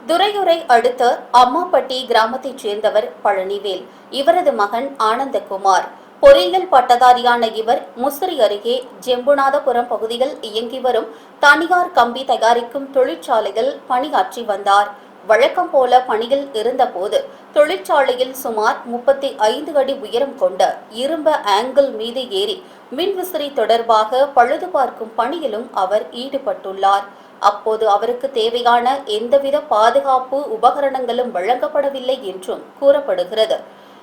துறையூரை அடுத்த அம்மாப்பட்டி கிராமத்தைச் சேர்ந்தவர் பழனிவேல். இவரது மகன் ஆனந்தகுமார். பொறியியல் பட்டதாரியான இவர் முசிறி அருகே ஜெம்புநாதபுரம் பகுதியில் இயங்கி வரும் தனியார் கம்பி தயாரிக்கும் தொழிற்சாலையில் பணியாற்றி வந்தார். வழக்கம் போல பணியில் இருந்தபோது தொழிற்சாலையில் சுமார் 35 அடி உயரம் கொண்ட இரும்பு ஆங்கிள் மீது ஏறி மின்விசிறி தொடர்பாக பழுது பார்க்கும் பணியிலும் அவர் ஈடுபட்டுள்ளார். அப்போது அவருக்கு தேவையான எந்தவித பாதுகாப்பு உபகரணங்களும் வழங்கப்படவில்லை என்றும் கூறப்படுகிறது.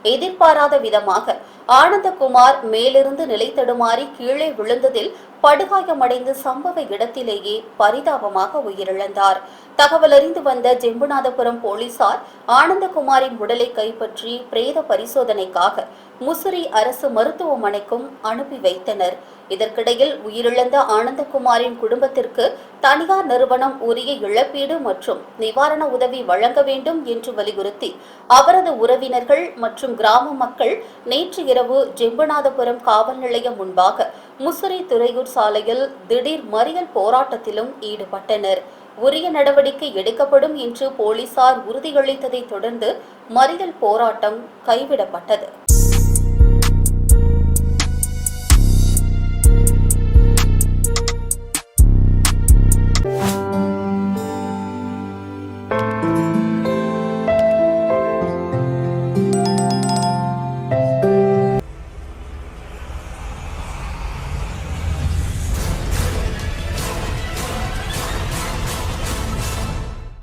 எதிர்பாராத விதமாக ஆனந்தகுமார் மேலிருந்து நிலை தடுமாறி கீழே விழுந்ததில் படுகாயமடைந்து சம்பவ இடத்திலேயே பரிதாபமாக உயிரிழந்தார். தகவலறிந்து வந்த ஜெம்புநாதபுரம் போலீசார் ஆனந்தகுமாரின் உடலை கைப்பற்றி பிரேத பரிசோதனைக்காக முசிறி அரசு மருத்துவமனைக்கும் அனுப்பி வைத்தனர். இதற்கிடையில் உயிரிழந்த ஆனந்தகுமாரின் குடும்பத்திற்கு தனியார் நிறுவனம் உரிய இழப்பீடு மற்றும் நிவாரண உதவி வழங்க வேண்டும் என்று வலியுறுத்தி அவரது உறவினர்கள் மற்றும் கிராம மக்கள் நேற்று இரவு ஜெம்புநாதபுரம் காவல் நிலையம் முன்பாக முசிறி துறையூர் சாலையில் திடீர் மறியல் போராட்டத்திலும் ஈடுபட்டனர். உரிய நடவடிக்கை எடுக்கப்படும் என்று போலீசார் உறுதியளித்ததை தொடர்ந்து மறியல் போராட்டம் கைவிடப்பட்டது.